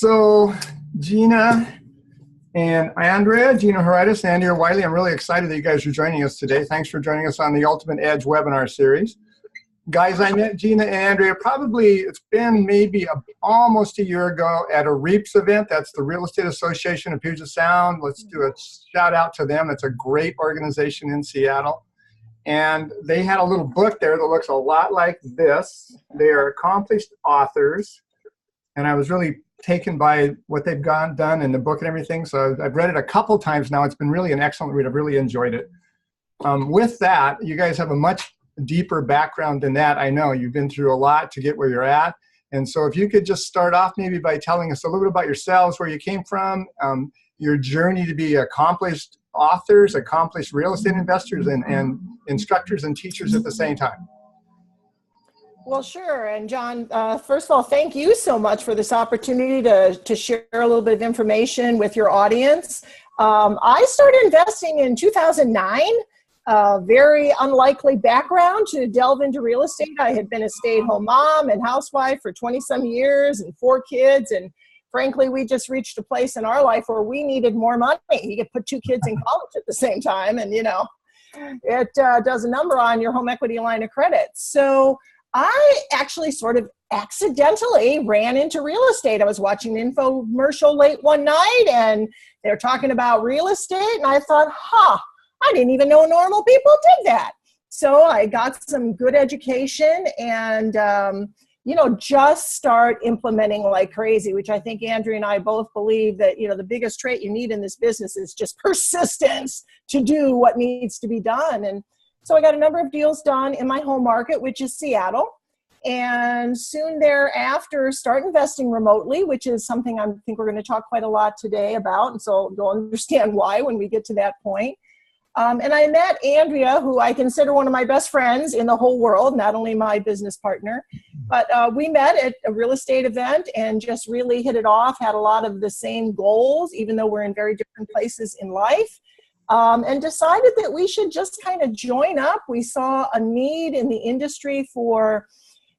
So Gena and Andrea, Gena Horiatis and Andrea Weule, I'm really excited that you guys are joining us today. Thanks for joining us on the Ultimate Edge webinar series. Guys, I met Gena and Andrea it's been maybe almost a year ago at a REAPS event. That's the Real Estate Association of Puget Sound. Let's do a shout out to them. It's a great organization in Seattle. And they had a little book there that looks a lot like this. They are accomplished authors. And I was really taken by what they've done in the book and everything. So I've read it a couple times now. It's been really an excellent read. I've really enjoyed it. With that, you guys have a much deeper background than that. I know you've been through a lot to get where you're at. And so if you could just start off maybe by telling us a little bit about yourselves, where you came from, your journey to be accomplished authors, accomplished real estate investors, and instructors and teachers at the same time. Well, sure. And John, first of all, thank you so much for this opportunity to share a little bit of information with your audience. I started investing in 2009. Very unlikely background to delve into real estate. I had been a stay-at-home mom and housewife for 20-some years and 4 kids. And frankly, we just reached a place in our life where we needed more money. You could put 2 kids in college at the same time. And, you know, it does a number on your home equity line of credit. So I actually sort of accidentally ran into real estate. I was watching an infomercial late one night and they were talking about real estate. And I thought, I didn't even know normal people did that. So I got some good education and, just start implementing like crazy, which I think Andrea and I both believe that, the biggest trait you need in this business is just persistence to do what needs to be done. And so I got a number of deals done in my home market, which is Seattle. And soon thereafter, start investing remotely, which is something I think we're going to talk quite a lot today about. And so you'll understand why when we get to that point. And I met Andrea, who I consider one of my best friends in the whole world, not only my business partner, but we met at a real estate event and just really hit it off, had a lot of the same goals, even though we're in very different places in life, and decided that we should just kind of join up. We saw a need in the industry for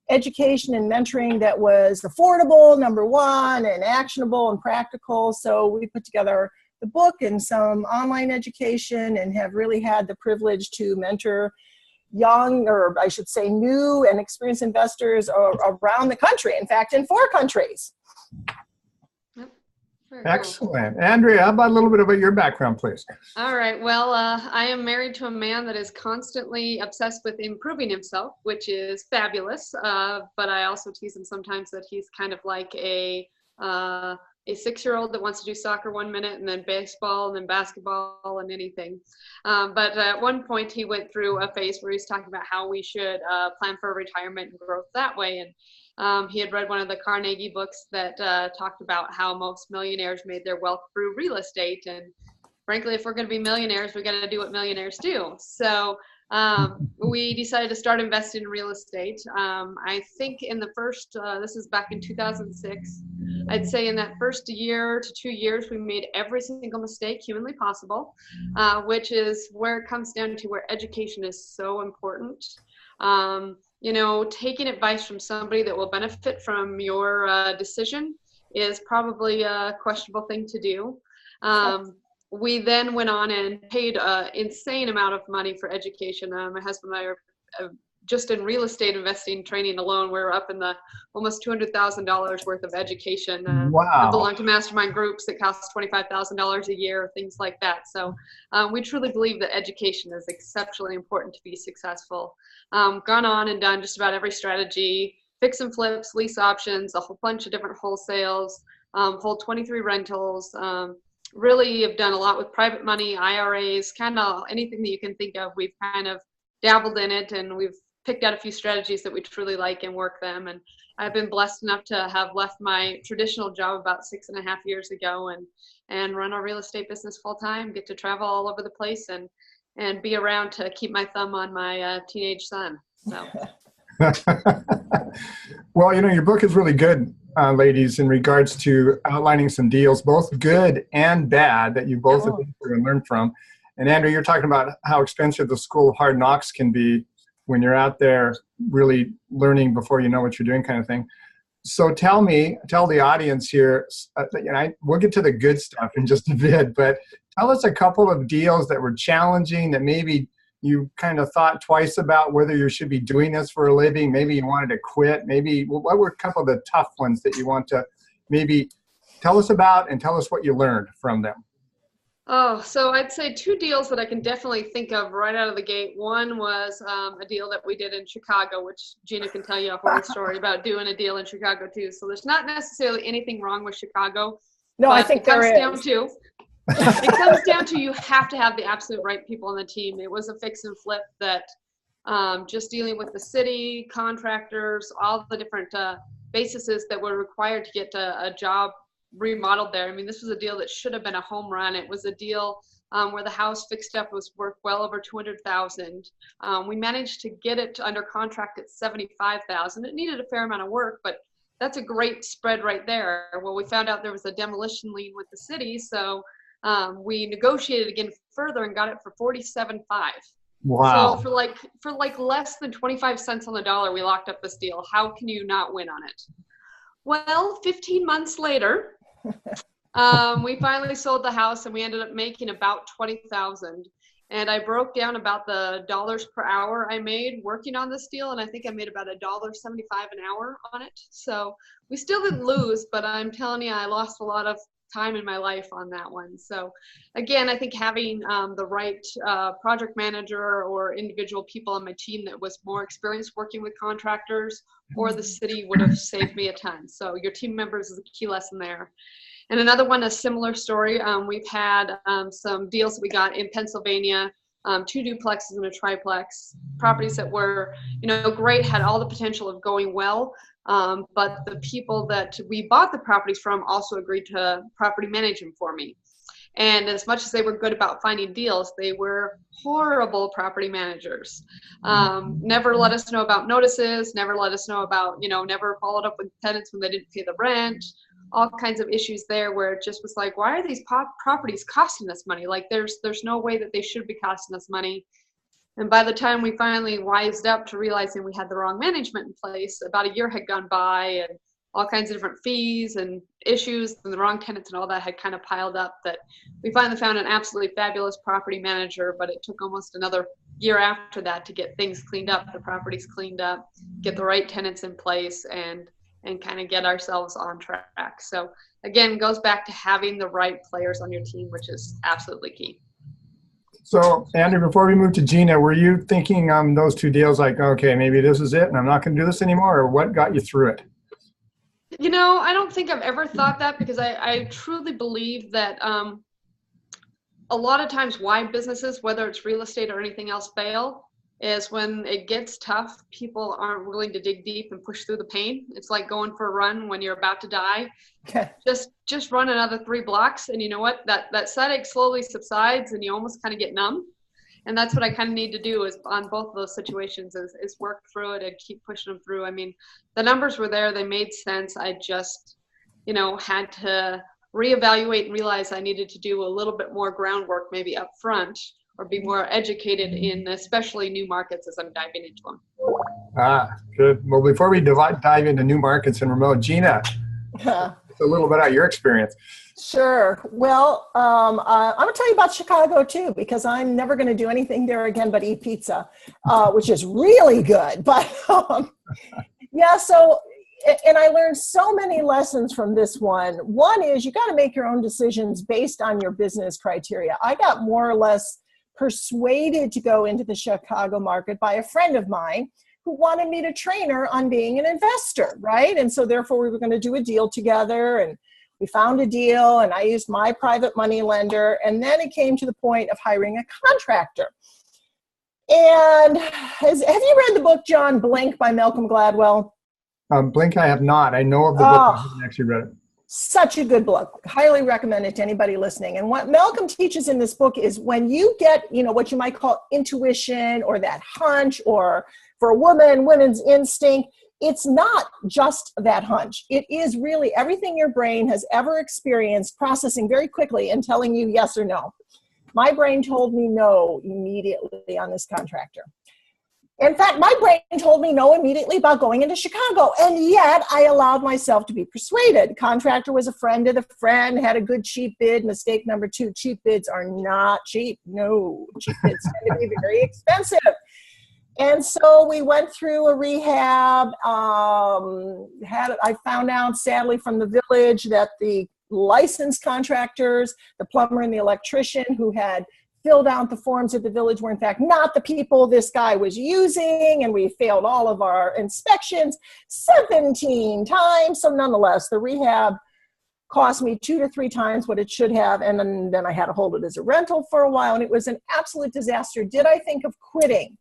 education and mentoring that was affordable, number one, and actionable and practical. So we put together the book and some online education and have really had the privilege to mentor young, or I should say new and experienced investors around the country. In fact, in 4 countries. Excellent. Andrea, how about a little bit about your background, please? All right. Well, I am married to a man that is constantly obsessed with improving himself, which is fabulous. But I also tease him sometimes that he's kind of like a 6-year-old that wants to do soccer 1 minute and then baseball and then basketball and anything. But at one point he went through a phase where he's talking about how we should plan for retirement and growth that way. And he had read one of the Carnegie books that talked about how most millionaires made their wealth through real estate. And frankly, if we're going to be millionaires, we got to do what millionaires do. So we decided to start investing in real estate. I think in the first, this is back in 2006, I'd say in that first year to 2 years, we made every single mistake humanly possible, which is where it comes down to where education is so important. Taking advice from somebody that will benefit from your decision is probably a questionable thing to do. We then went on and paid an insane amount of money for education. My husband and I are just in real estate investing training alone. We're up in the almost $200,000 worth of education. Wow. I belong to mastermind groups that cost $25,000 a year, things like that. So we truly believe that education is exceptionally important to be successful. Gone on and done just about every strategy, fix and flips, lease options, a whole bunch of different wholesales, hold 23 rentals, really have done a lot with private money, IRAs, kind of anything that you can think of. We've kind of dabbled in it, and we've picked out a few strategies that we truly like and work them. And I've been blessed enough to have left my traditional job about 6.5 years ago and run our real estate business full time, get to travel all over the place and be around to keep my thumb on my teenage son. So. Well, your book is really good, ladies, in regards to outlining some deals, both good and bad, that you both have been through and learned from. And Andrea, you're talking about how expensive the school of hard knocks can be when you're out there really learning before you know what you're doing, kind of thing. So tell the audience here, we'll get to the good stuff in just a bit, but tell us a couple of deals that were challenging that maybe you kind of thought twice about whether you should be doing this for a living. Maybe you wanted to quit. Maybe what were a couple of the tough ones that you want to maybe tell us about and tell us what you learned from them? Oh, so I'd say two deals that I can definitely think of right out of the gate. One was a deal that we did in Chicago, which Gena can tell you a whole story about doing a deal in Chicago too. So there's not necessarily anything wrong with Chicago. No, I think there is. It comes down to you have to have the absolute right people on the team. It was a fix and flip that just dealing with the city, contractors, all the different bases that were required to get a job remodeled there. I mean, this was a deal that should have been a home run. It was a deal where the house fixed up was worth well over $200,000. We managed to get it under contract at $75,000. It needed a fair amount of work, but that's a great spread right there. Well, we found out there was a demolition lien with the city, so we negotiated again further and got it for $47,500. Wow. So for like less than 25 cents on the dollar, we locked up this deal. How can you not win on it? Well, 15 months later, we finally sold the house and we ended up making about $20,000. And I broke down about the dollars per hour I made working on this deal, and I think I made about $1.75 an hour on it. So we still didn't lose, but I'm telling you, I lost a lot of time in my life on that one. So again, I think having the right project manager or individual people on my team that was more experienced working with contractors or the city would have saved me a ton. So your team members is a key lesson there. And another one, a similar story. We've had some deals that we got in Pennsylvania, 2 duplexes and a triplex, properties that were, great, had all the potential of going well. But the people that we bought the properties from also agreed to property manage them for me. And as much as they were good about finding deals, they were horrible property managers. Never let us know about notices, never let us know about, never followed up with tenants when they didn't pay the rent, all kinds of issues there where it just was like, why are these properties costing us money? Like there's no way that they should be costing us money. And by the time we finally wised up to realizing we had the wrong management in place, about a year had gone by and all kinds of different fees and issues and the wrong tenants and all that had kind of piled up, that we finally found an absolutely fabulous property manager, but it took almost another year after that to get things cleaned up, the properties cleaned up, get the right tenants in place, and kind of get ourselves on track. So again, goes back to having the right players on your team, which is absolutely key. So Andrew, before we move to Gena, were you thinking on those 2 deals like, okay, maybe this is it and I'm not going to do this anymore, or what got you through it? I don't think I've ever thought that, because I truly believe that a lot of times why businesses, whether it's real estate or anything else, fail is when it gets tough, people aren't willing to dig deep and push through the pain. It's like going for a run when you're about to die. Okay. Just run another 3 blocks, and you know what? That side ache slowly subsides and you almost kind of get numb. And that's what I kind of need to do is on both of those situations is work through it and keep pushing them through. I mean, the numbers were there. They made sense. I just, had to reevaluate and realize I needed to do a little bit more groundwork maybe up front, or be more educated in especially new markets as I'm diving into them. Good. Well, before we dive into new markets and remote, Gena, a little bit about your experience. Sure. Well, I'm going to tell you about Chicago too, because I'm never going to do anything there again but eat pizza, which is really good. But yeah, so, and I learned so many lessons from this one. One is you got to make your own decisions based on your business criteria. I got more or less persuaded to go into the Chicago market by a friend of mine who wanted me to train her on being an investor, right? And so therefore we were going to do a deal together, and we found a deal, and I used my private money lender, and then it came to the point of hiring a contractor. And have you read the book John Blink by Malcolm Gladwell? Blink I have not. I know of the book, I haven't actually read it. Such a good book. Highly recommend it to anybody listening. And what Malcolm teaches in this book is when you get, what you might call intuition or that hunch, or for a woman, women's instinct, it's not just that hunch. It is really everything your brain has ever experienced, processing very quickly and telling you yes or no. My brain told me no immediately on this contractor. In fact, my brain told me no immediately about going into Chicago, and yet I allowed myself to be persuaded. Contractor was a friend of a friend, had a good cheap bid. Mistake number 2, cheap bids are not cheap. No, cheap bids tend to be very expensive. And so we went through a rehab. I found out, sadly, from the village that the licensed contractors, the plumber and the electrician who had filled out the forms at the village were in fact not the people this guy was using, and we failed all of our inspections 17 times. So nonetheless, the rehab cost me 2 to 3 times what it should have, and then I had to hold it as a rental for a while, and it was an absolute disaster. Did I think of quitting?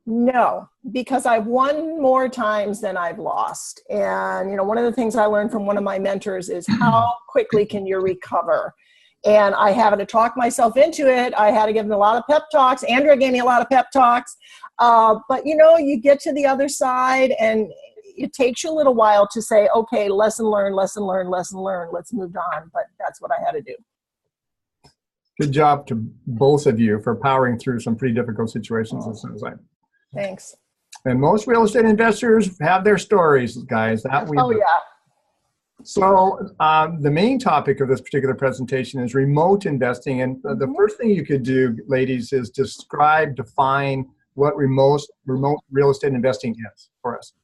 No, because I've won more times than I've lost. And, you know, one of the things I learned from one of my mentors is how quickly can you recover? And I had to talk myself into it. I had to give them a lot of pep talks. Andrea gave me a lot of pep talks. But, you know, you get to the other side and it takes you a little while to say, okay, lesson learned, lesson learned, lesson learned. Let's move on. But that's what I had to do. Good job to both of you for powering through some pretty difficult situations. It sounds like. Thanks. And most real estate investors have their stories, guys. Oh, yeah. So the main topic of this particular presentation is remote investing. And the first thing you could do, ladies, is define what remote real estate investing is for us.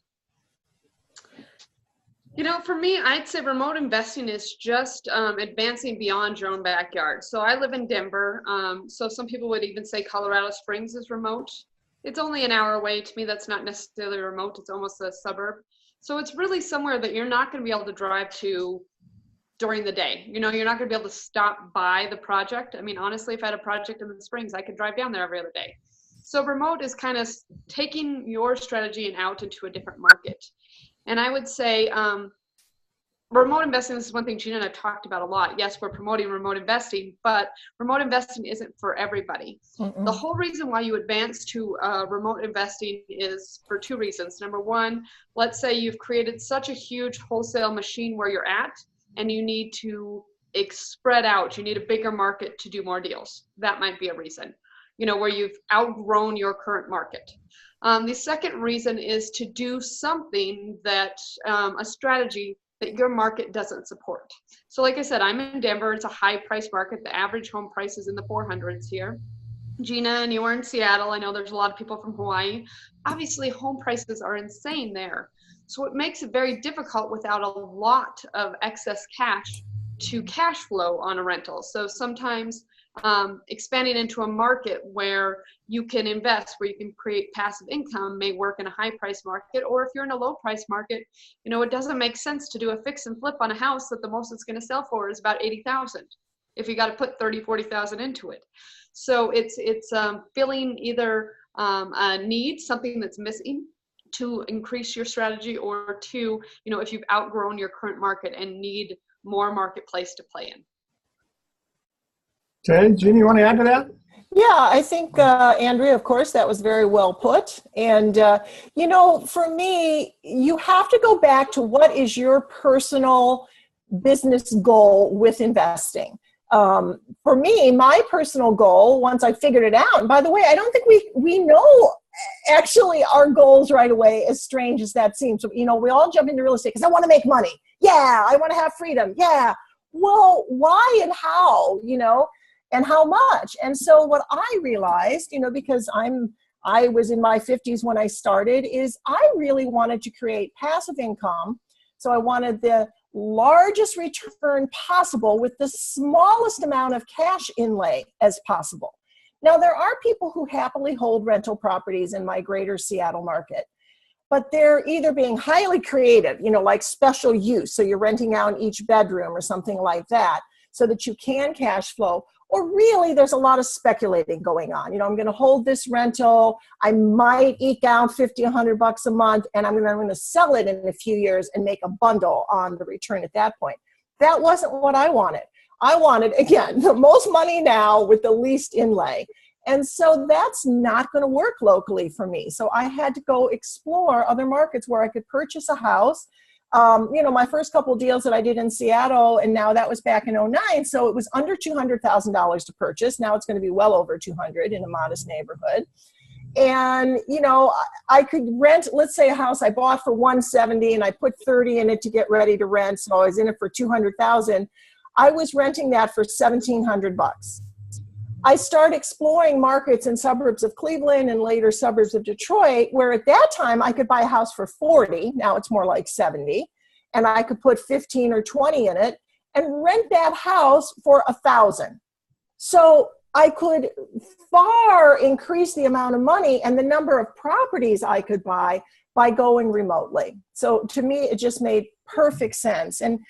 You know, for me, I'd say remote investing is just advancing beyond your own backyard. So I live in Denver. So some people would even say Colorado Springs is remote. It's only an hour away. To me, that's not necessarily remote. It's almost a suburb. So it's really somewhere that you're not going to be able to drive to during the day. You know, you're not going to be able to stop by the project. I mean, honestly, if I had a project in the Springs, I could drive down there every other day. So remote is kind of taking your strategy and out into a different market. And I would say remote investing, this is one thing Gena and I talked about a lot. Yes, we're promoting remote investing, but remote investing isn't for everybody. The whole reason why you advance to remote investing is for 2 reasons. Number one, let's say you've created such a huge wholesale machine where you're at and you need to spread out. You need a bigger market to do more deals. That might be a reason, you know, where you've outgrown your current market. The second reason is to do something that, a strategy that your market doesn't support. So like I said, I'm in Denver. It's a high price market. The average home price is in the 400s here. Gena, and you are in Seattle. I know there's a lot of people from Hawaii. Obviously, home prices are insane there. So it makes it very difficult without a lot of excess cash to cash flow on a rental. So sometimes expanding into a market where you can invest, where you can create passive income may work in a high price market, or if you're in a low price market, you know, it doesn't make sense to do a fix and flip on a house that the most it's going to sell for is about 80,000 if you got to put 40,000 into it. So it's filling either a need, something that's missing to increase your strategy, or 2, you know, if you've outgrown your current market and need more marketplace to play in. Okay, Gena, you want to add to that? Yeah, I think, Andrea, of course, that was very well put. And, you know, for me, you have to go back to what is your personal business goal with investing. For me, my personal goal, once I figured it out, and by the way, I don't think we know actually our goals right away, as strange as that seems. So, you know, we all jump into real estate because I want to make money. Yeah, I want to have freedom. Yeah. Well, why and how, you know? And how much? And so what I realized, you know, because I was in my 50s when I started, is I really wanted to create passive income. So I wanted the largest return possible with the smallest amount of cash inlay as possible. Now, there are people who happily hold rental properties in my greater Seattle market, but they're either being highly creative, you know, like special use. So you're renting out each bedroom or something like that so that you can cash flow. Or really, there's a lot of speculating going on. You know, I'm going to hold this rental. I might eke out $50, $100 a month, and I'm going to sell it in a few years and make a bundle on the return at that point. That wasn't what I wanted. I wanted, again, the most money now with the least inlay. And so that's not going to work locally for me. So I had to go explore other markets where I could purchase a house. You know, my first couple of deals that I did in Seattle, and now that was back in 2009, so it was under $200,000 to purchase. Now it's going to be well over 200 in a modest neighborhood. And, you know, I could rent, let's say a house I bought for 170 and I put 30 in it to get ready to rent. So I was in it for 200,000. I was renting that for 1,700 bucks. I started exploring markets in suburbs of Cleveland and later suburbs of Detroit, where at that time I could buy a house for 40. Now it's more like 70. And I could put 15 or 20 in it and rent that house for 1,000. So I could far increase the amount of money and the number of properties I could buy by going remotely. So to me, it just made perfect sense. And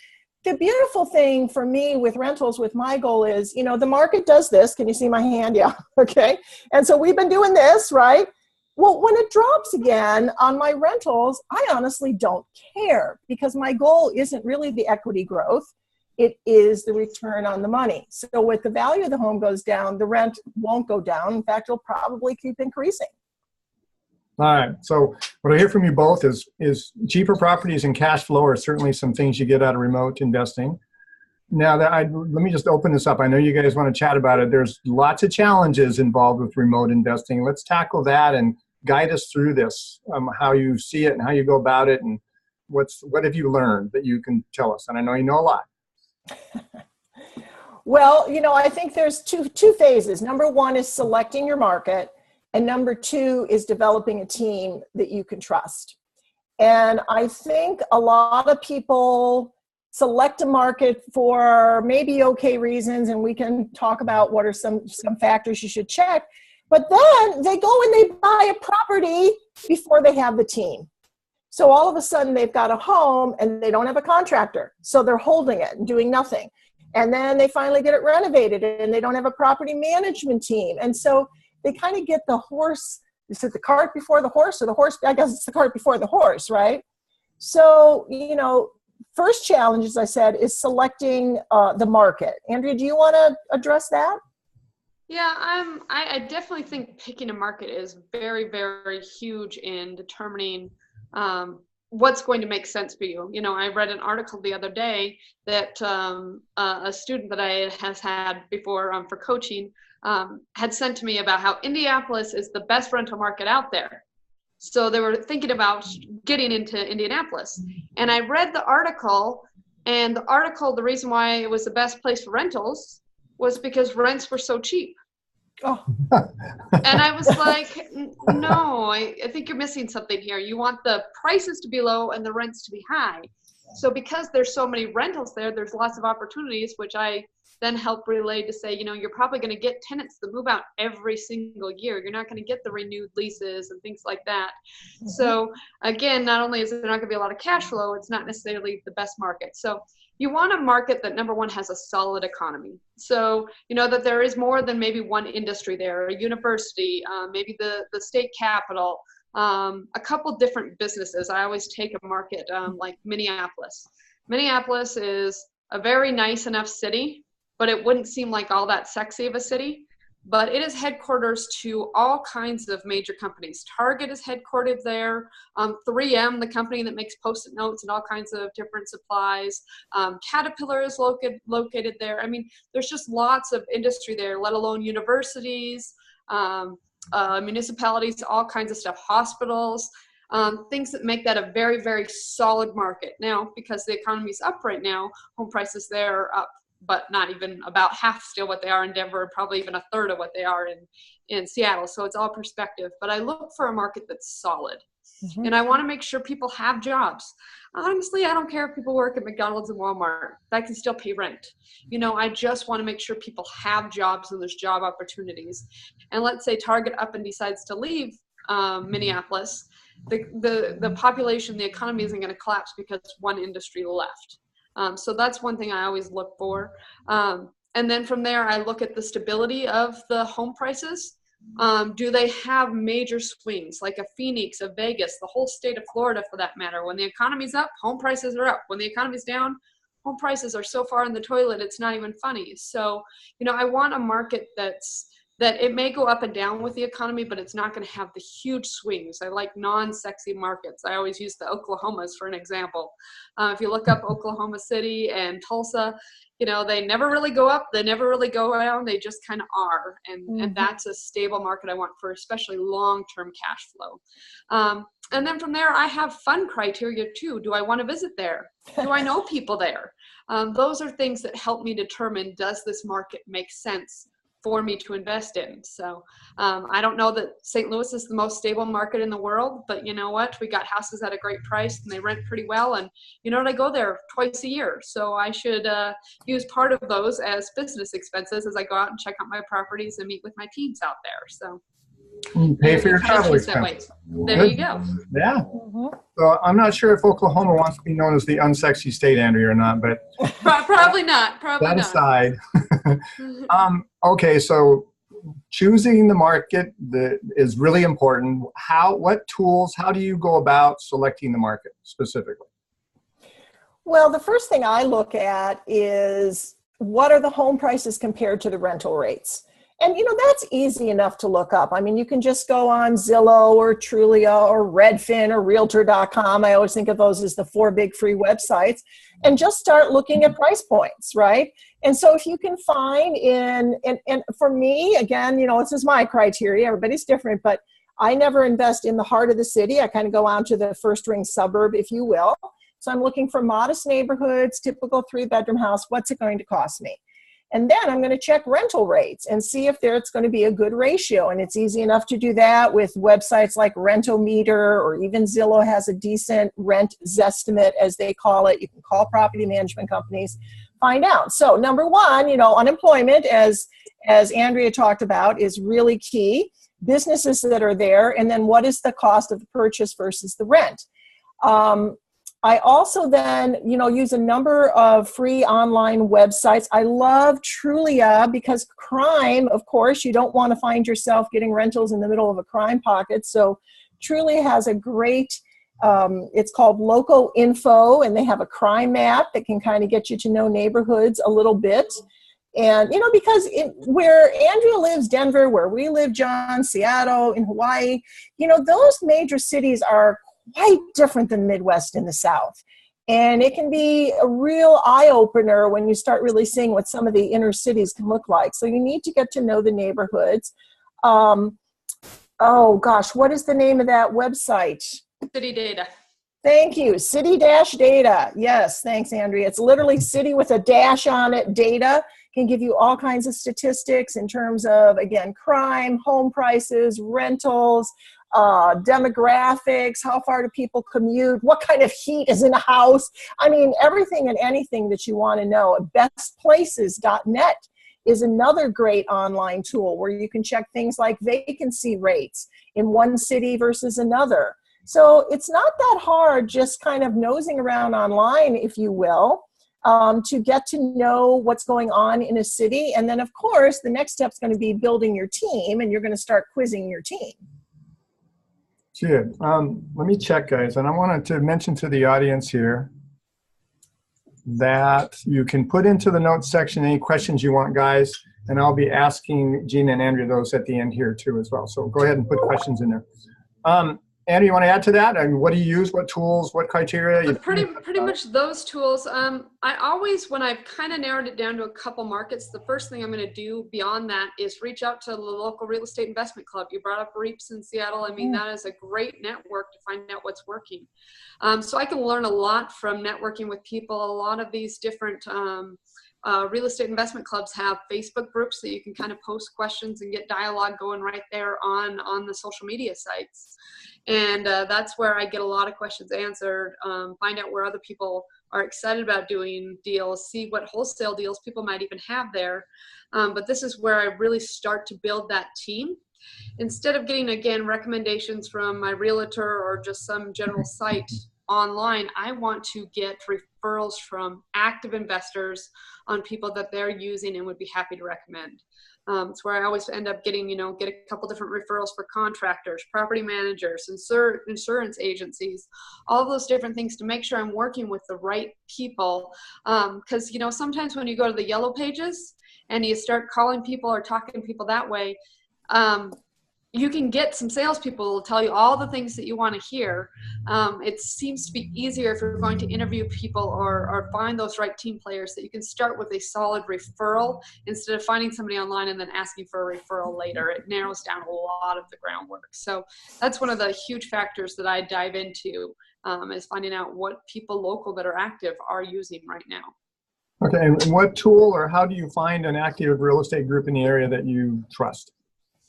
the beautiful thing for me with rentals, with my goal is, you know, the market does this. Can you see my hand? Yeah. Okay. And so we've been doing this, right? Well, when it drops again on my rentals, I honestly don't care because my goal isn't really the equity growth. It is the return on the money. So with the value of the home goes down, the rent won't go down. In fact, it'll probably keep increasing. All right. So what I hear from you both is cheaper properties and cash flow are certainly some things you get out of remote investing. Now that let me just open this up. I know you guys want to chat about it. There's lots of challenges involved with remote investing. Let's tackle that and guide us through this, how you see it and how you go about it, and what have you learned that you can tell us? And I know you know a lot. Well, you know, I think there's two phases. Number one is selecting your market, and number two is developing a team that you can trust. And I think a lot of people select a market for maybe okay reasons, and we can talk about what are some factors you should check. But then they go and they buy a property before they have the team. So all of a sudden they've got a home and they don't have a contractor. So they're holding it and doing nothing. And then they finally get it renovated and they don't have a property management team. And so they kind of get the horse, is it the cart before the horse, or the horse? I guess it's the cart before the horse, right? So, you know, first challenge, as I said, is selecting the market. Andrea, do you want to address that? Yeah, I definitely think picking a market is very, very huge in determining what's going to make sense for you. You know, I read an article the other day that a student that I has had before for coaching had sent to me about how Indianapolis is the best rental market out there. So they were thinking about getting into Indianapolis. And I read the article, and the reason why it was the best place for rentals was because rents were so cheap. Oh. And I was like, no, I think you're missing something here. You want the prices to be low and the rents to be high. So because there's so many rentals there, there's lots of opportunities, which I then help relay to say, you know, you're probably going to get tenants that move out every single year. You're not going to get the renewed leases and things like that. Mm-hmm. So again, not only is there not going to be a lot of cash flow, it's not necessarily the best market. So you want a market that, number one, has a solid economy. So, you know, that there is more than maybe one industry there, a university, maybe the state capital, a couple different businesses. I always take a market like Minneapolis. Minneapolis is a very nice enough city, but it wouldn't seem like all that sexy of a city. But it is headquarters to all kinds of major companies. Target is headquartered there. 3M, the company that makes Post-it notes and all kinds of different supplies. Caterpillar is located there. I mean, there's just lots of industry there, let alone universities, municipalities, all kinds of stuff, hospitals, things that make that a very, very solid market. Now, because the economy's up right now, home prices there are up, but not even about half still what they are in Denver, probably even a third of what they are in Seattle. So it's all perspective. But I look for a market that's solid. Mm-hmm. And I want to make sure people have jobs. Honestly, I don't care if people work at McDonald's and Walmart. That can still pay rent. You know, I just want to make sure people have jobs and there's job opportunities. And let's say Target up and decides to leave Minneapolis. The population, the economy isn't going to collapse because one industry left. So that's one thing I always look for. And then from there, I look at the stability of the home prices. Do they have major swings like a Phoenix, a Vegas, the whole state of Florida for that matter? When the economy's up, home prices are up. When the economy's down, home prices are so far in the toilet, it's not even funny. So, you know, I want a market that's that it may go up and down with the economy, but it's not going to have the huge swings. I like non-sexy markets. I always use the Oklahomas for an example. If you look up Oklahoma City and Tulsa, you know, they never really go up, they never really go down, they just kind of are. And that's a stable market I want for especially long-term cash flow. And then from there, I have fun criteria too. Do I want to visit there? Do I know people there? Those are things that help me determine, does this market make sense for me to invest in? So I don't know that St. Louis is the most stable market in the world, but you know what? We got houses at a great price and they rent pretty well. And you know what? I go there twice a year. So I should use part of those as business expenses as I go out and check out my properties and meet with my teams out there. So you pay for your travel expenses. There you go. Yeah. So I'm not sure if Oklahoma wants to be known as the unsexy state, Andrea, or not, but probably not. Probably that not. aside. Okay, so choosing the market is really important. What tools? How do you go about selecting the market specifically? Well, the first thing I look at is what are the home prices compared to the rental rates? And, you know, that's easy enough to look up. I mean, you can just go on Zillow or Trulia or Redfin or Realtor.com. I always think of those as the 4 big free websites, and just start looking at price points, right? And so if you can find and for me, again, you know, this is my criteria. Everybody's different, but I never invest in the heart of the city. I kind of go out to the first ring suburb, if you will. So I'm looking for modest neighborhoods, typical 3-bedroom house. What's it going to cost me? And then I'm going to check rental rates and see if there's going to be a good ratio. And it's easy enough to do that with websites like Rentometer, or even Zillow has a decent rent zestimate, as they call it. You can call property management companies, find out. So number one, you know, unemployment, as Andrea talked about, is really key. Businesses that are there, and then what is the cost of the purchase versus the rent? I also then, you know, use a number of free online websites. I love Trulia because crime, of course, you don't want to find yourself getting rentals in the middle of a crime pocket. So Trulia has a great, it's called Local Info, and they have a crime map that can kind of get you to know neighborhoods a little bit. And, you know, because where Andrea lives, Denver, where we live, John, Seattle, in Hawaii, you know, those major cities are quite different than Midwest and the South. And it can be a real eye-opener when you start really seeing what some of the inner cities can look like. So you need to get to know the neighborhoods. Oh gosh, what is the name of that website? City Data. Thank you. City-Data. Yes, thanks, Andrea. It's literally city with a dash on it. Data can give you all kinds of statistics in terms of, again, crime, home prices, rentals, demographics, how far do people commute, what kind of heat is in a house. I mean, everything and anything that you want to know. Bestplaces.net is another great online tool where you can check things like vacancy rates in one city versus another. So it's not that hard, just kind of nosing around online, if you will, to get to know what's going on in a city. And then, of course, the next step is going to be building your team, and you're going to start quizzing your team. Good. Let me check, guys. And I wanted to mention to the audience here that you can put into the notes section any questions you want, guys. And I'll be asking Gena and Andrea those at the end here, too, as well. So go ahead and put questions in there. Andrea, you want to add to that? And what do you use? What tools? What criteria? So pretty much those tools. I always, when I've kind of narrowed it down to a couple markets, the first thing I'm going to do beyond that is reach out to the local real estate investment club. You brought up REIPs in Seattle. I mean, that is a great network to find out what's working. So I can learn a lot from networking with people. A lot of these different real estate investment clubs have Facebook groups that you can kind of post questions and get dialogue going right there on the social media sites. And that's where I get a lot of questions answered, find out where other people are excited about doing deals, see what wholesale deals people might even have there. But this is where I really start to build that team. Instead of getting, again, recommendations from my realtor or just some general site online, I want to get referrals from active investors on people that they're using and would be happy to recommend. It's where I always end up getting, get a couple different referrals for contractors, property managers, insurance agencies, all those different things to make sure I'm working with the right people. Because, sometimes when you go to the yellow pages and you start calling people or talking to people that way, you can get some salespeople who will tell you all the things that you want to hear. It seems to be easier if you're going to interview people or find those right team players, that you can start with a solid referral instead of finding somebody online and then asking for a referral later. It narrows down a lot of the groundwork. So that's one of the huge factors that I dive into, is finding out what people local that are active are using right now. Okay, and what tool or how do you find an active real estate group in the area that you trust?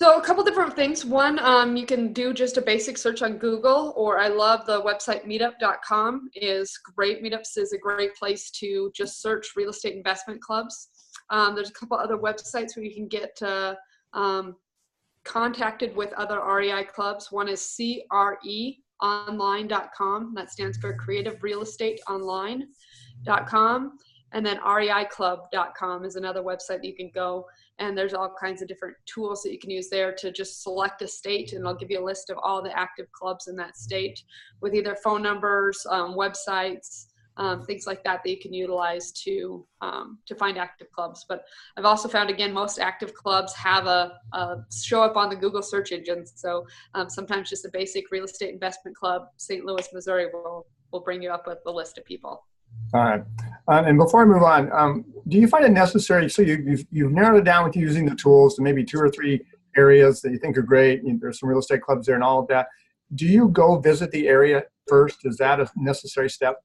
So a couple different things. One, you can do just a basic search on Google, or I love the website meetup.com is great. Meetups is a great place to just search real estate investment clubs. There's a couple other websites where you can get contacted with other REI clubs. One is creonline.com. That stands for Creative Real Estate Online.com. And then reiclub.com is another website that you can go, and there's all kinds of different tools that you can use there to just select a state, and I'll give you a list of all the active clubs in that state with either phone numbers, websites, things like that you can utilize to find active clubs. But I've also found, again, most active clubs have a show up on the Google search engines. So sometimes just a basic real estate investment club, St. Louis, Missouri, will bring you up with a list of people. All right. And before I move on, do you find it necessary, so you've narrowed it down with using the tools to maybe 2 or 3 areas that you think are great, there's some real estate clubs there and all of that. Do you go visit the area first? Is that a necessary step?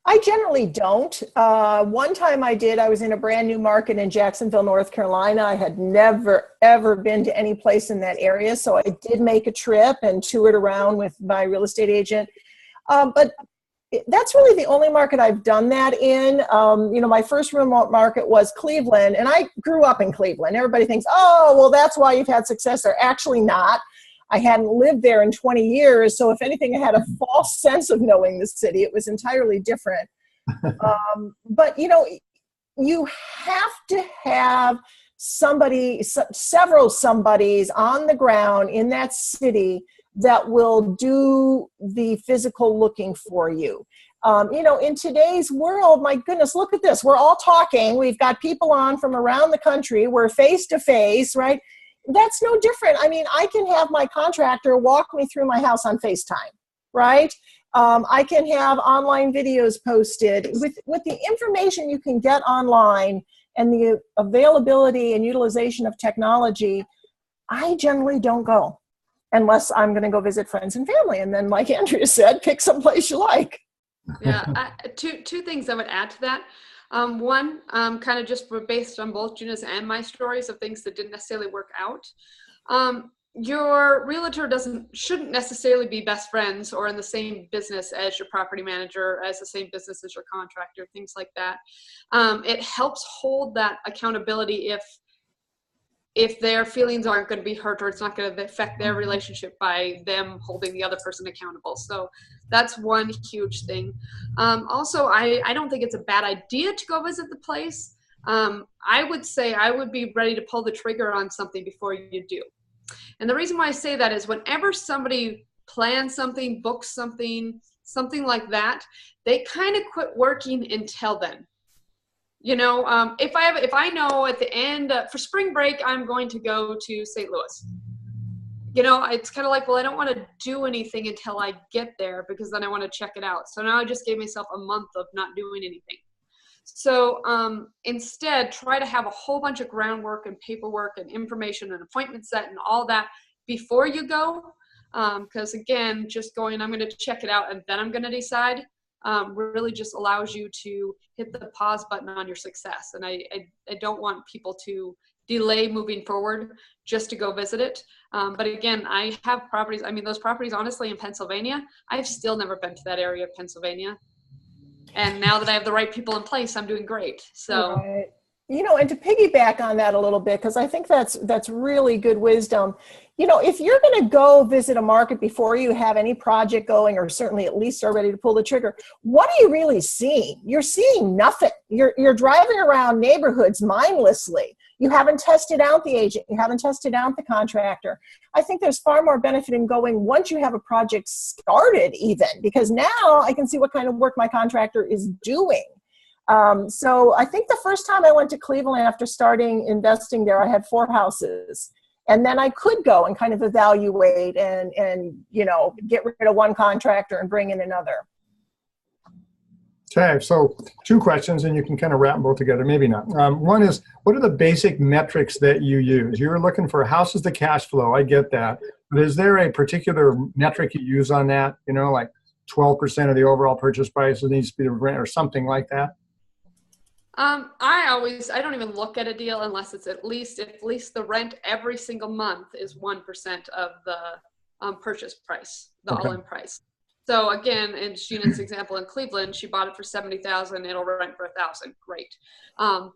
I generally don't. One time I did. I was in a brand new market in Jacksonville, North Carolina. I had never, ever been to any place in that area. So I did make a trip and tour it around with my real estate agent. But that's really the only market I've done that in. My first remote market was Cleveland, and I grew up in Cleveland. Everybody thinks, oh, well, that's why you've had success there. Actually not. I hadn't lived there in 20 years, so if anything, I had a false sense of knowing the city. It was entirely different. But, you have to have several somebodies on the ground in that city that will do the physical looking for you. In today's world, my goodness, look at this. We're all talking. We've got people on from around the country. We're face to face, right? That's no different. I mean, I can have my contractor walk me through my house on FaceTime, right? I can have online videos posted. With the information you can get online and the availability and utilization of technology, I generally don't go unless I'm going to go visit friends and family. And then, like Andrea said, pick some place you like. Yeah, two things I would add to that. One, kind of just based on both Gena's and my stories of things that didn't necessarily work out. Your realtor shouldn't necessarily be best friends or in the same business as your property manager, as the same business as your contractor, things like that. It helps hold that accountability if their feelings aren't going to be hurt, or it's not going to affect their relationship by them holding the other person accountable. So that's one huge thing. Also, I don't think it's a bad idea to go visit the place. I would say I would be ready to pull the trigger on something before you do. And the reason why I say that is whenever somebody plans something, books something like that, they kind of quit working until then. If I know at the end for spring break, I'm going to go to St. Louis, it's kind of like, well, I don't want to do anything until I get there because then I want to check it out. So now I just gave myself a month of not doing anything. So instead, try to have a whole bunch of groundwork and paperwork and information and appointment set and all that before you go. Because again, just going, I'm going to check it out and then I'm going to decide, really just allows you to hit the pause button on your success. And I don't want people to delay moving forward just to go visit it. But again, I have properties. I mean, those properties, honestly, in Pennsylvania, I've still never been to that area of Pennsylvania. And now that I have the right people in place, I'm doing great. So, right. And to piggyback on that a little bit, because I think that's really good wisdom. If you're going to go visit a market before you have any project going, or certainly at least are ready to pull the trigger, what are you really seeing? You're seeing nothing. You're driving around neighborhoods mindlessly. You haven't tested out the agent. You haven't tested out the contractor. I think there's far more benefit in going once you have a project started even, because now I can see what kind of work my contractor is doing. So I think the first time I went to Cleveland after starting investing there, I had 4 houses. And then I could go and kind of evaluate and get rid of one contractor and bring in another. Okay, so 2 questions, and you can kind of wrap them both together, maybe not. One is, what are the basic metrics that you use? You're looking for houses to cash flow, I get that. But is there a particular metric you use on that? Like 12% of the overall purchase price needs to be the rent or something like that? I don't even look at a deal unless it's at least the rent every single month is 1% of the purchase price, the all-in price. So again, in Gena's example in Cleveland, she bought it for $70,000. It'll rent for $1,000. Great,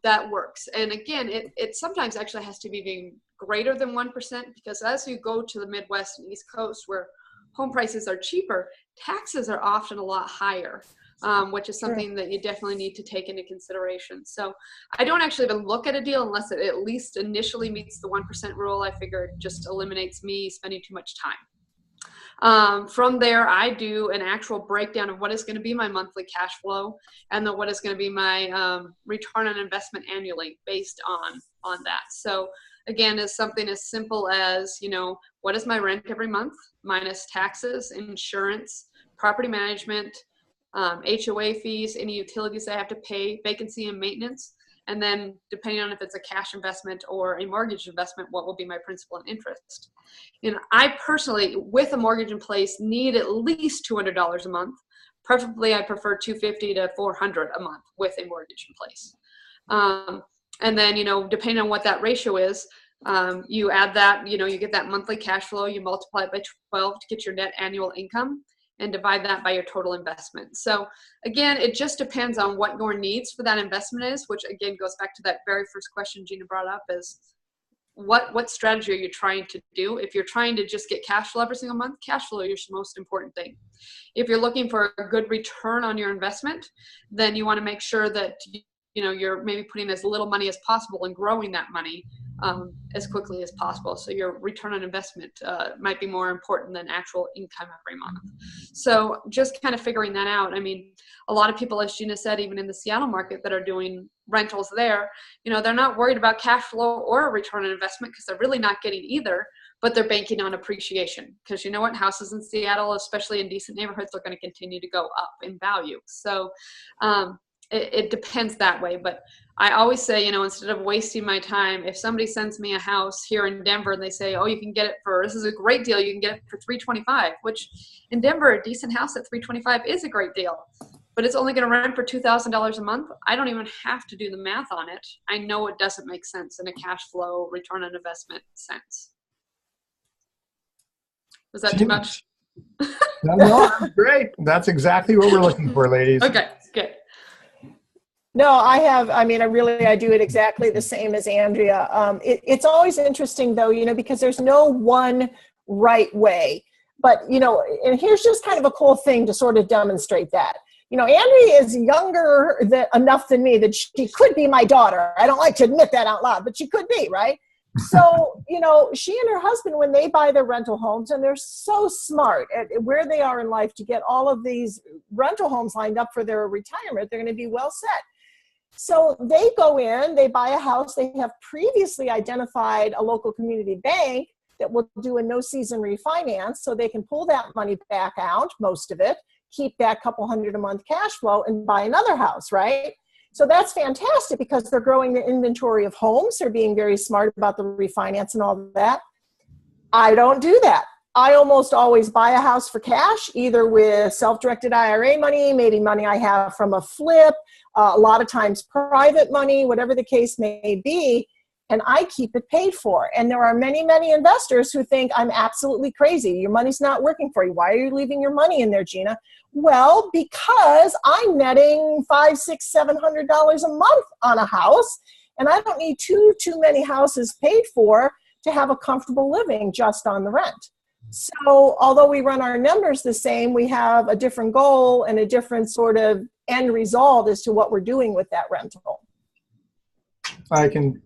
that works. And again, it sometimes actually has to be being greater than 1%, because as you go to the Midwest and East Coast, where home prices are cheaper, taxes are often a lot higher. Which is something that you definitely need to take into consideration. So I don't actually even look at a deal unless it at least initially meets the 1% rule. I figure it just eliminates me spending too much time. From there, I do an actual breakdown of what is going to be my monthly cash flow, and then what is going to be my return on investment annually based on that. So again, is something as simple as, what is my rent every month minus taxes, insurance, property management, HOA fees, any utilities I have to pay, vacancy and maintenance, and then depending on if it's a cash investment or a mortgage investment, what will be my principal and interest. And I personally, with a mortgage in place, need at least $200 a month. Preferably, I prefer $250 to $400 a month with a mortgage in place. And then, depending on what that ratio is, you add that, you get that monthly cash flow, you multiply it by 12 to get your net annual income, and divide that by your total investment. So again, it just depends on what your needs for that investment is, which again goes back to that very first question Gena brought up, is what strategy are you trying to do? If you're trying to just get cash flow every single month, cash flow is your most important thing. If you're looking for a good return on your investment, then you want to make sure that you're maybe putting as little money as possible and growing that money as quickly as possible. So your return on investment might be more important than actual income every month. So just kind of figuring that out. I mean, a lot of people, as Gena said, even in the Seattle market that are doing rentals there, they're not worried about cash flow or a return on investment because they're really not getting either, but they're banking on appreciation, because you know what, houses in Seattle, especially in decent neighborhoods, are going to continue to go up in value. So it depends that way. But I always say, instead of wasting my time, if somebody sends me a house here in Denver and they say, oh, you can get it for, this is a great deal, you can get it for $325, which in Denver, a decent house at $325 is a great deal, but it's only going to rent for $2,000 a month. I don't even have to do the math on it. I know it doesn't make sense in a cash flow return on investment sense. Was that too much? No, that's great. That's exactly what we're looking for, ladies. Okay, good. No, I do it exactly the same as Andrea. It's always interesting though, because there's no one right way, but, and here's just kind of a cool thing to sort of demonstrate that. Andrea is younger enough than me that she could be my daughter. I don't like to admit that out loud, but she could be, right? So, she and her husband, when they buy their rental homes, and they're so smart at where they are in life to get all of these rental homes lined up for their retirement, they're going to be well set. So they go in, they buy a house, they have previously identified a local community bank that will do a no-season refinance, so they can pull that money back out, most of it, keep that couple hundred a month cash flow, and buy another house, right? So that's fantastic because they're growing the inventory of homes. They're being very smart about the refinance and all that. I don't do that. I almost always buy a house for cash, either with self-directed IRA money, maybe money I have from a flip, a lot of times private money, whatever the case may be, and I keep it paid for. And there are many, many investors who think I'm absolutely crazy. Your money's not working for you. Why are you leaving your money in there, Gena? Well, because I'm netting $500, $600, $700 a month on a house, And I don't need too many houses paid for to have a comfortable living just on the rent. So although we run our numbers the same, we have a different goal and a different sort of end result as to what we're doing with that rental. I can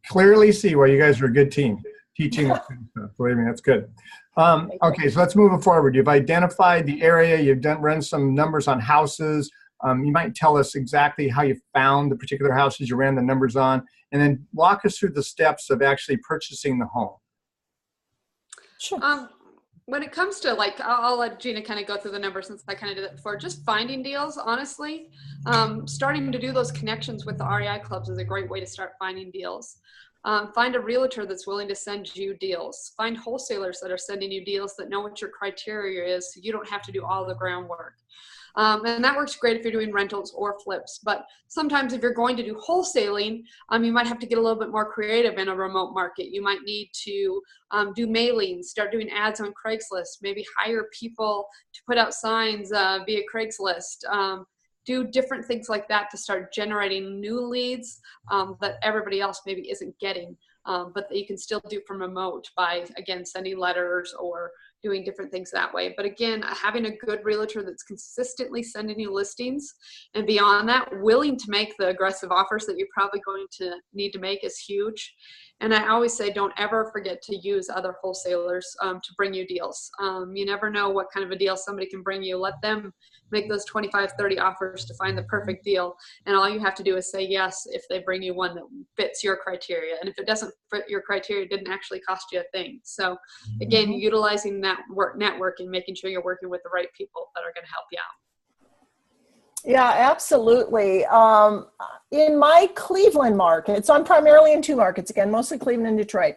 clearly see why you guys are a good team teaching this kind of stuff. Believe me, that's good. Okay, so let's move forward. You've identified the area. You've run some numbers on houses. You might tell us exactly how you found the particular houses you ran the numbers on, and then walk us through the steps of actually purchasing the home. Sure. When it comes to, like, I'll let Gena kind of go through the numbers since I kind of did that before. Just finding deals, honestly, starting to do those connections with the REI clubs is a great way to start finding deals. Find a realtor that's willing to send you deals. Find wholesalers that are sending you deals that know what your criteria is, so you don't have to do all the groundwork. And that works great if you're doing rentals or flips. But sometimes if you're going to do wholesaling, you might have to get a little bit more creative in a remote market. You might need to do mailings, start doing ads on Craigslist, maybe hire people to put out signs via Craigslist. Do different things like that to start generating new leads that everybody else maybe isn't getting, but that you can still do from remote by, again, sending letters or doing different things that way. But again, having a good realtor that's consistently sending you listings, and beyond that, willing to make the aggressive offers that you're probably going to need to make is huge. And I always say, don't ever forget to use other wholesalers to bring you deals. You never know what kind of a deal somebody can bring you. Let them make those 25, 30 offers to find the perfect deal. And all you have to do is say yes if they bring you one that fits your criteria. And if it doesn't fit your criteria, it didn't actually cost you a thing. So again, utilizing that network and making sure you're working with the right people that are going to help you out. Yeah, absolutely. In my Cleveland market, so I'm primarily in two markets, again, mostly Cleveland and Detroit.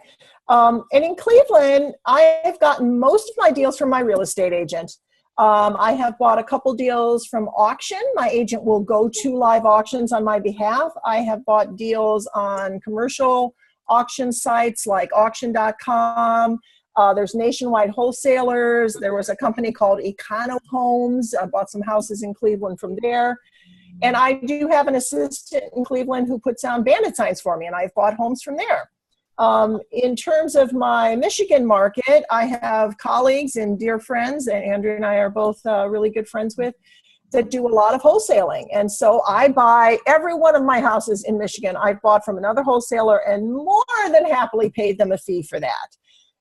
And in Cleveland, I've gotten most of my deals from my real estate agent. I have bought a couple deals from auction. My agent will go to live auctions on my behalf. I have bought deals on commercial auction sites like auction.com. There's nationwide wholesalers. There was a company called Econo Homes. I bought some houses in Cleveland from there. And I do have an assistant in Cleveland who puts down bandit signs for me, and I've bought homes from there. In terms of my Michigan market, I have colleagues and dear friends, and Andrea and I are both really good friends with, that do a lot of wholesaling. And so I buy every one of my houses in Michigan. I've bought from another wholesaler and more than happily paid them a fee for that.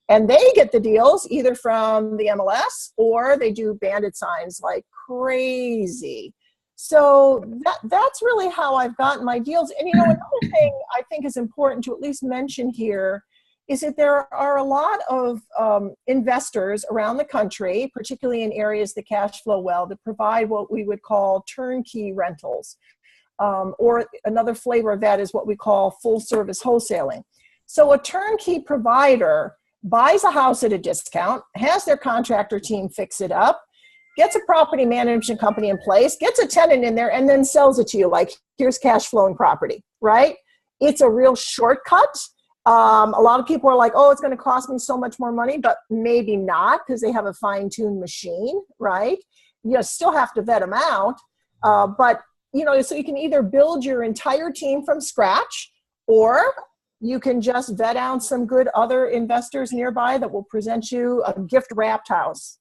And they get the deals either from the MLS or they do bandit signs like crazy. So that's really how I've gotten my deals. And you know, another thing I think is important to at least mention here is that there are a lot of investors around the country, particularly in areas that cash flow well, that provide what we would call turnkey rentals. Or another flavor of that is what we call full service wholesaling. So a turnkey provider buys a house at a discount, has their contractor team fix it up, gets a property management company in place, gets a tenant in there, and then sells it to you like, here's cash flowing property, right? It's a real shortcut. A lot of people are like, oh, it's going to cost me so much more money, but maybe not because they have a fine-tuned machine, right? You still have to vet them out. But, you know, so you can either build your entire team from scratch, or you can just vet out some good other investors nearby that will present you a gift-wrapped house.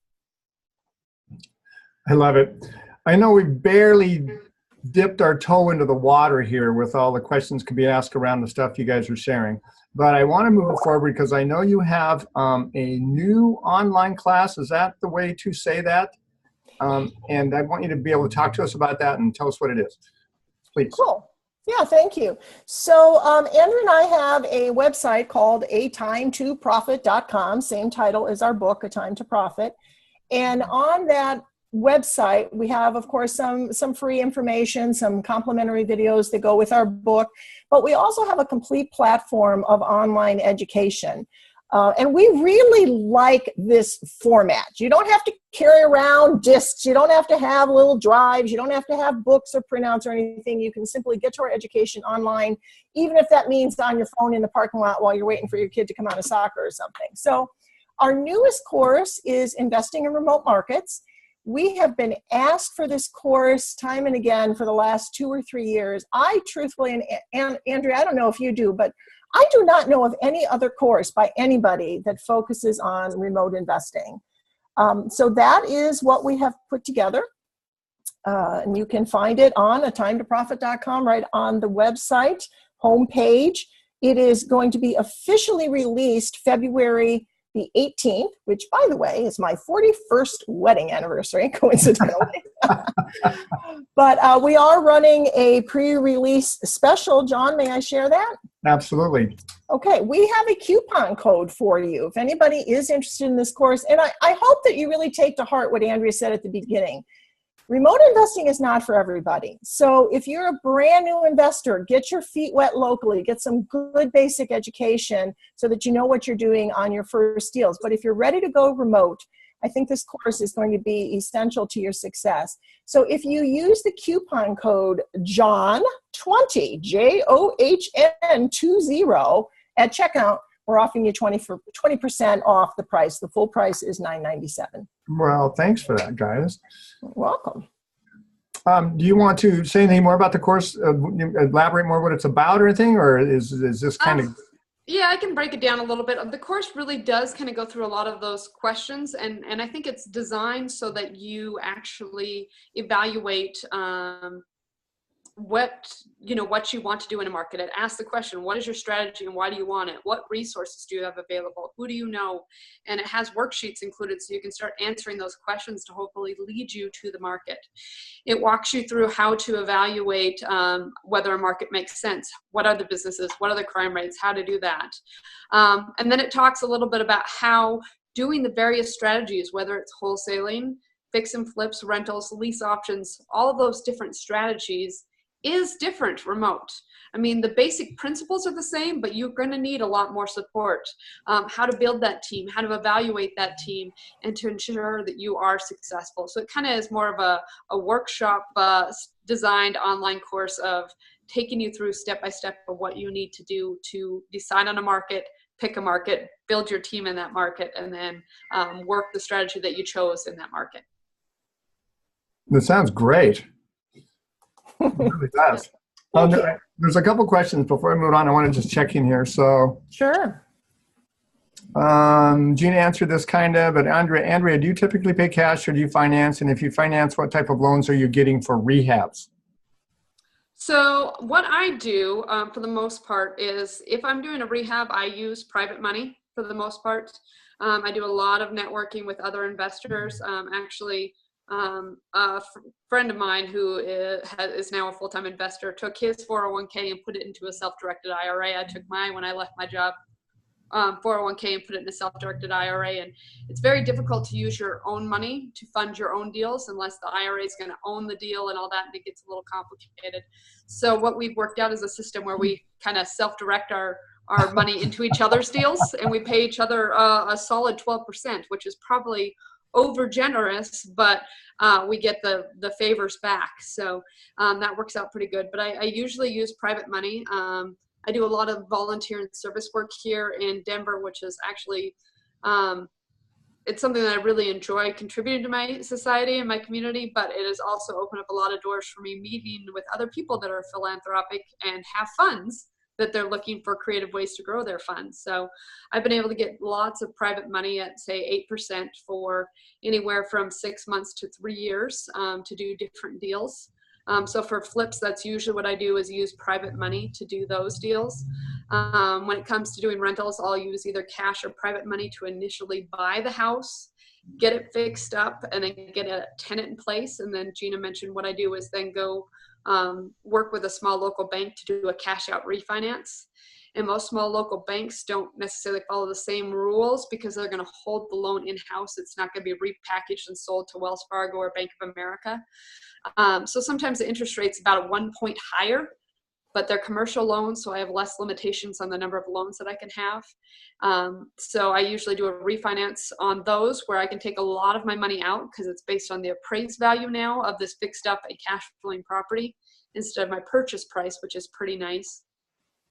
I love it. I know we barely dipped our toe into the water here with all the questions could be asked around the stuff you guys are sharing. But I want to move forward because I know you have a new online class. Is that the way to say that? And I want you to be able to talk to us about that and tell us what it is. Please. Cool. Yeah, thank you. So Andrew and I have a website called atimetoprofit.com, same title as our book, A Time to Profit. And on that website, we have, of course, some free information, some complimentary videos that go with our book, but we also have a complete platform of online education. And we really like this format. You don't have to carry around discs. You don't have to have little drives. You don't have to have books or printouts or anything. You can simply get to our education online, even if that means on your phone in the parking lot while you're waiting for your kid to come out of soccer or something. So our newest course is Investing in Remote Markets. We have been asked for this course time and again for the last 2 or 3 years. I truthfully, and Andrea, I don't know if you do, but I do not know of any other course by anybody that focuses on remote investing. So that is what we have put together. And you can find it on atimetogrowtoprofit.com, right on the website homepage. It is going to be officially released February the 18th, which, by the way, is my 41st wedding anniversary, coincidentally. But we are running a pre-release special. John, may I share that? Absolutely. Okay, we have a coupon code for you if anybody is interested in this course. And I hope that you really take to heart what Andrea said at the beginning. Remote investing is not for everybody. So if you're a brand new investor, get your feet wet locally, get some good basic education so that you know what you're doing on your first deals. But if you're ready to go remote, I think this course is going to be essential to your success. So if you use the coupon code JOHN20, JOHN20 at checkout, we're offering you 20% off the price. The full price is $9.97. Well, thanks for that, guys. Welcome. Do you want to say anything more about the course? Elaborate more what it's about or anything? Or is this kind of... Yeah, I can break it down a little bit. The course really does kind of go through a lot of those questions. And I think it's designed so that you actually evaluate what you want to do in a market. It asks the question, what is your strategy and why do you want it? What resources do you have available? Who do you know? And it has worksheets included so you can start answering those questions to hopefully lead you to the market. It walks you through how to evaluate whether a market makes sense, what are the businesses, what are the crime rates, how to do that. And then it talks a little bit about how doing the various strategies, whether it's wholesaling, fix and flips, rentals, lease options, all of those different strategies is different remote. I mean, the basic principles are the same, but you're going to need a lot more support. How to build that team, how to evaluate that team, and to ensure that you are successful. So it kind of is more of a workshop designed online course of taking you through step by step of what you need to do to decide on a market, pick a market, build your team in that market, and then work the strategy that you chose in that market. That sounds great. It really does. There's a couple questions before I move on. I want to just check in here. So sure. Gena answered this kind of, but Andrea, do you typically pay cash or do you finance? And if you finance, what type of loans are you getting for rehabs? So what I do for the most part is if I'm doing a rehab, I use private money for the most part. I do a lot of networking with other investors. Actually, a friend of mine who is now a full-time investor took his 401k and put it into a self-directed IRA. I took mine when I left my job, 401k, and put it in a self-directed IRA. And it's very difficult to use your own money to fund your own deals unless the IRA is going to own the deal and all that, and it gets a little complicated. So what we've worked out is a system where we kind of self-direct our money into each other's deals, and we pay each other a solid 12%, which is probably over generous, but we get the favors back. So that works out pretty good. But I usually use private money. I do a lot of volunteer and service work here in Denver, which is actually, it's something that I really enjoy contributing to my society and my community, but it has also opened up a lot of doors for me meeting with other people that are philanthropic and have funds that they're looking for creative ways to grow their funds. So I've been able to get lots of private money at, say, 8% for anywhere from 6 months to 3 years to do different deals. So for flips, that's usually what I do, is use private money to do those deals. When it comes to doing rentals, I'll use either cash or private money to initially buy the house, get it fixed up, and then get a tenant in place. And then Gena mentioned what I do is then go work with a small local bank to do a cash out refinance. And most small local banks don't necessarily follow the same rules because they're going to hold the loan in-house. It's not going to be repackaged and sold to Wells Fargo or Bank of America. So sometimes the interest rate's about 1 point higher, but they're commercial loans, so I have less limitations on the number of loans that I can have. So I usually do a refinance on those where I can take a lot of my money out because it's based on the appraised value now of this fixed up and cash flowing property instead of my purchase price, which is pretty nice.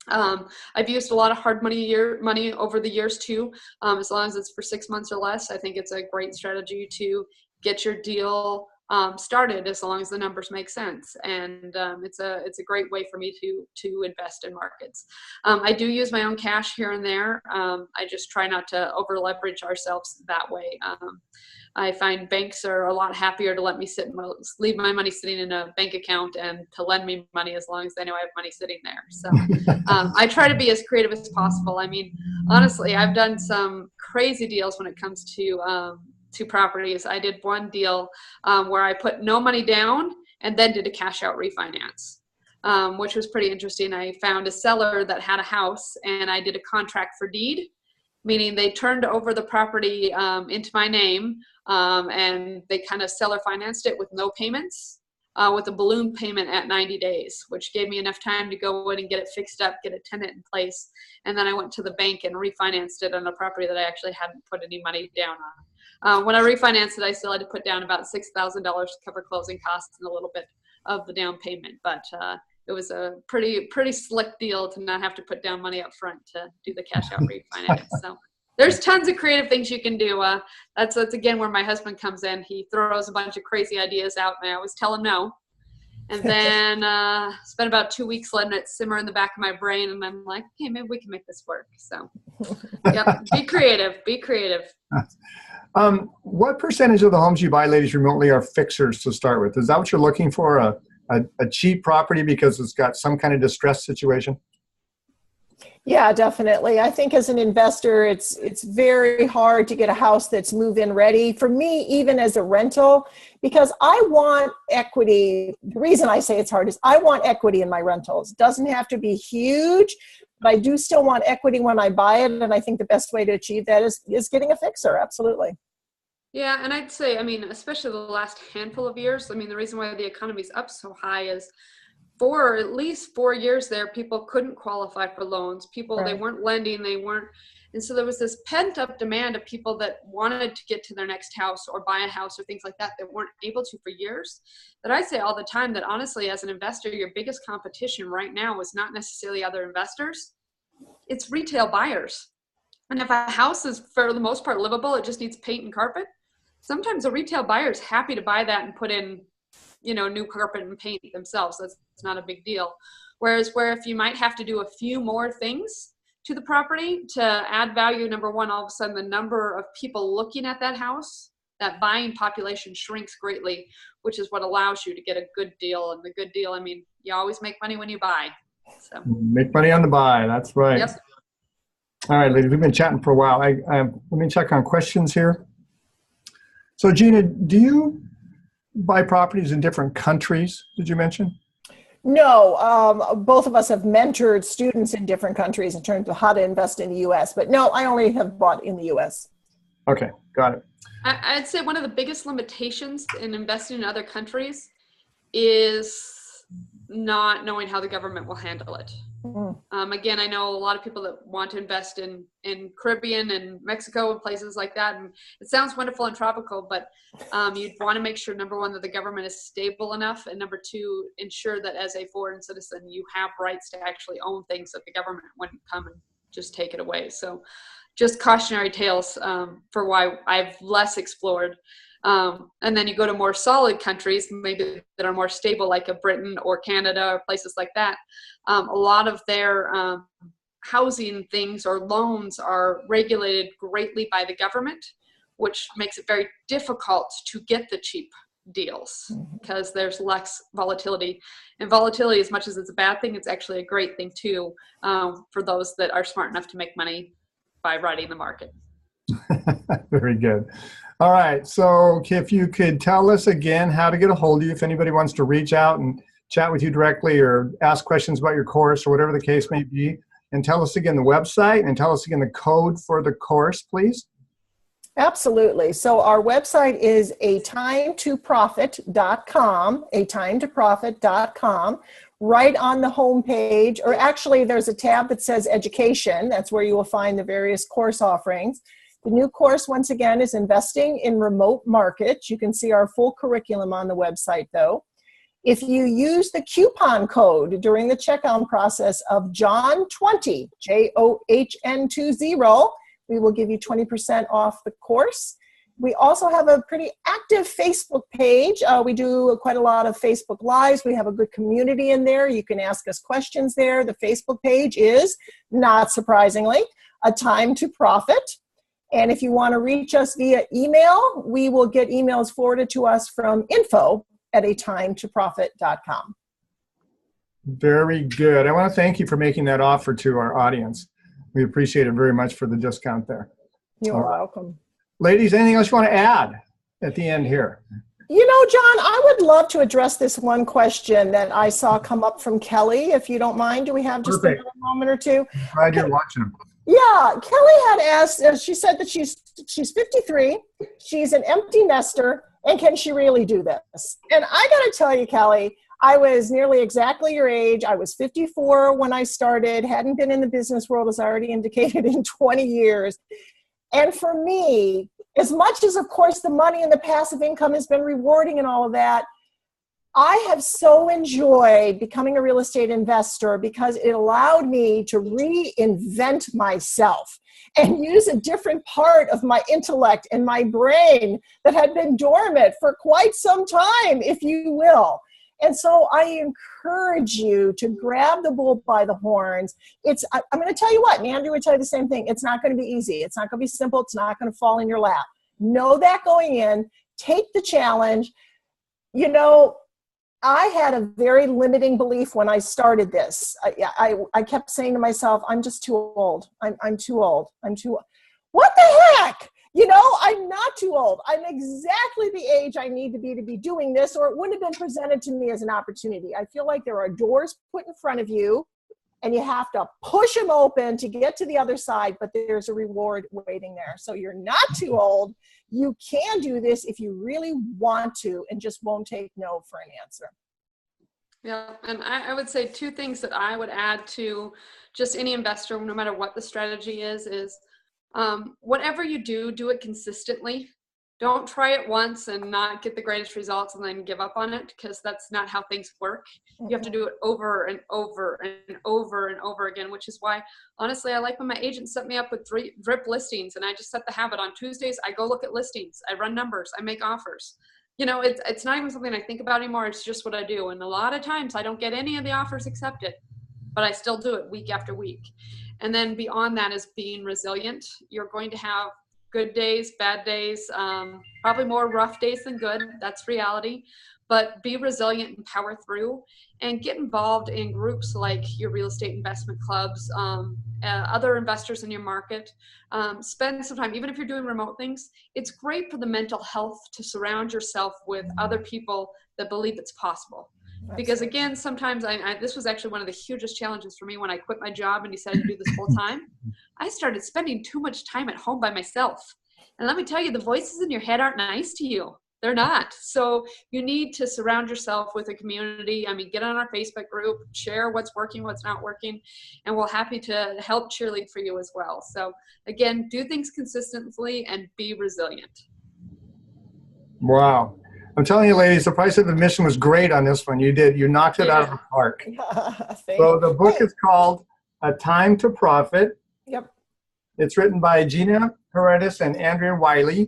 I've used a lot of hard money over the years too. As long as it's for 6 months or less, I think it's a great strategy to get your deal started, as long as the numbers make sense. And it's a great way for me to invest in markets. I do use my own cash here and there. I just try not to over leverage ourselves that way. I find banks are a lot happier to let me leave my money sitting in a bank account and to lend me money as long as they know I have money sitting there. So I try to be as creative as possible. I mean, honestly, I've done some crazy deals when it comes to properties. I did one deal where I put no money down and then did a cash out refinance, which was pretty interesting. I found a seller that had a house, and I did a contract for deed, meaning they turned over the property into my name, and they kind of seller financed it with no payments, with a balloon payment at 90 days, which gave me enough time to go in and get it fixed up, get a tenant in place. And then I went to the bank and refinanced it on a property that I actually hadn't put any money down on. When I refinanced it, I still had to put down about $6,000 to cover closing costs and a little bit of the down payment. But it was a pretty slick deal to not have to put down money up front to do the cash out refinance. So there's tons of creative things you can do. That's again where my husband comes in. He throws a bunch of crazy ideas out, and I always tell him no. And then spent about 2 weeks letting it simmer in the back of my brain, and I'm like, hey, maybe we can make this work. So, yep, be creative. Be creative. What percentage of the homes you buy, ladies, remotely are fixers to start with? Is that what you're looking for, a cheap property because it's got some kind of distress situation? Yeah, definitely. I think as an investor, it's very hard to get a house that's move-in ready. For me, even as a rental, because I want equity. The reason I say it's hard is I want equity in my rentals. It doesn't have to be huge, but I do still want equity when I buy it. And I think the best way to achieve that is getting a fixer. Absolutely. Yeah, and I'd say, I mean, especially the last handful of years, I mean, the reason why the economy's up so high is for at least 4 years there, people couldn't qualify for loans. Right. They weren't lending, and so there was this pent up demand of people that wanted to get to their next house or buy a house or things like that weren't able to for years. That I say all the time that honestly, as an investor, your biggest competition right now is not necessarily other investors, it's retail buyers. And if a house is for the most part livable, it just needs paint and carpet, sometimes a retail buyer is happy to buy that and put in, new carpet and paint themselves. That's not a big deal. Whereas if you might have to do a few more things to the property to add value, number one, all of a sudden the number of people looking at that house, that buying population shrinks greatly, which is what allows you to get a good deal. And the good deal, I mean, you always make money when you buy. So make money on the buy. That's right. Yep. All right, ladies, we've been chatting for a while. Let me check on questions here. So, Gena, do you buy properties in different countries, did you mention? No, both of us have mentored students in different countries in terms of how to invest in the U.S., but no, I only have bought in the U.S. Okay, got it. I'd say one of the biggest limitations in investing in other countries is not knowing how the government will handle it. Again, I know a lot of people that want to invest in Caribbean and Mexico and places like that, and it sounds wonderful and tropical, but you'd want to make sure, number one, that the government is stable enough, and number two, ensure that as a foreign citizen, you have rights to actually own things that the government wouldn't come and just take it away. So just cautionary tales for why I've less explored. And then you go to more solid countries, maybe that are more stable, like a Britain or Canada or places like that. A lot of their housing things or loans are regulated greatly by the government, which makes it very difficult to get the cheap deals because there's less volatility. And volatility, as much as it's a bad thing, it's actually a great thing too, for those that are smart enough to make money by riding the market. Very good. All right. So if you could tell us again how to get a hold of you, if anybody wants to reach out and chat with you directly or ask questions about your course or whatever the case may be, and tell us again the website and tell us again the code for the course, please. Absolutely. So our website is atimetoprofit.com, atimetoprofit.com. Right on the home page, or actually there's a tab that says education. That's where you will find the various course offerings. The new course, once again, is investing in remote markets. You can see our full curriculum on the website, though. If you use the coupon code during the checkout process of JOHN20, JOHN20, we will give you 20% off the course. We also have a pretty active Facebook page. We do quite a lot of Facebook Lives. We have a good community in there. You can ask us questions there. The Facebook page is, not surprisingly, A Time to Profit. And if you want to reach us via email, we will get emails forwarded to us from info@atimetoprofit.com. Very good. I want to thank you for making that offer to our audience. We appreciate it very much for the discount there. You're welcome. Ladies, anything else you want to add at the end here? You know, John, I would love to address this one question that I saw come up from Kelly, if you don't mind. Do we have just a moment or two? Glad you're watching them. Yeah, Kelly had asked, she said that she's 53, she's an empty nester, and can she really do this? And I got to tell you, Kelly, I was nearly exactly your age. I was 54 when I started, hadn't been in the business world, as I already indicated, in 20 years. And for me, as much as, of course, the money and the passive income has been rewarding and all of that, I have so enjoyed becoming a real estate investor because it allowed me to reinvent myself and use a different part of my intellect and my brain that had been dormant for quite some time, if you will. And so I encourage you to grab the bull by the horns. I'm going to tell you what, and Andrew would tell you the same thing. It's not going to be easy. It's not going to be simple. It's not going to fall in your lap. Know that going in. Take the challenge. You know, I had a very limiting belief when I started this. I kept saying to myself, I'm just too old. I'm too old. I'm too old. What the heck? You know, I'm not too old. I'm exactly the age I need to be doing this, or it wouldn't have been presented to me as an opportunity. I feel like there are doors put in front of you, and you have to push them open to get to the other side, but there's a reward waiting there. So you're not too old. You can do this if you really want to, and just won't take no for an answer. Yeah, and I would say two things that I would add to just any investor, no matter what the strategy is whatever you do, do it consistently. Don't try it once and not get the greatest results and then give up on it, because that's not how things work. You have to do it over and over and over and over again, which is why, honestly, I like when my agent set me up with 3 drip listings, and I just set the habit on Tuesdays. I go look at listings, I run numbers, I make offers. You know, it's not even something I think about anymore. It's just what I do. And a lot of times I don't get any of the offers accepted, but I still do it week after week. And then beyond that is being resilient. You're going to have good days, bad days, probably more rough days than good. That's reality. But be resilient and power through, and get involved in groups like your real estate investment clubs, other investors in your market. Spend some time, even if you're doing remote things. It's great for the mental health to surround yourself with other people that believe it's possible. Because again, sometimes this was actually one of the hugest challenges for me when I quit my job and decided to do this full time. I started spending too much time at home by myself. And let me tell you, the voices in your head aren't nice to you. They're not. So you need to surround yourself with a community. I mean, get on our Facebook group, share what's working, what's not working, and we're happy to help cheerlead for you as well. So again, do things consistently and be resilient. Wow. I'm telling you, ladies, the price of admission was great on this one. You knocked it out of the park. So the book is called A Time to Profit. Yep. It's written by Gena, Horiatis, and Andrea Weule.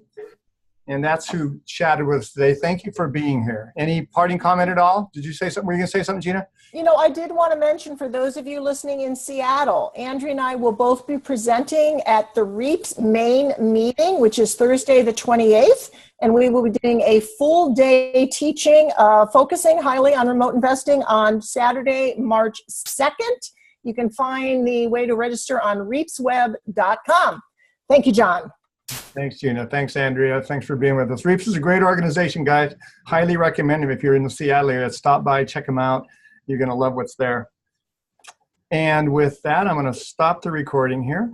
And that's who chatted with us today. Thank you for being here. Any parting comment at all? Did you say something? Were you going to say something, Gena? You know, I did want to mention, for those of you listening in Seattle, Andrea and I will both be presenting at the REAP's main meeting, which is Thursday the 28th. And we will be doing a full day teaching, focusing highly on remote investing on Saturday, March 2nd. You can find the way to register on reapsweb.com. Thank you, John. Thanks, Gena. Thanks, Andrea. Thanks for being with us. REAPS is a great organization, guys. Highly recommend them. If you're in the Seattle area, stop by, check them out. You're going to love what's there. And with that, I'm going to stop the recording here.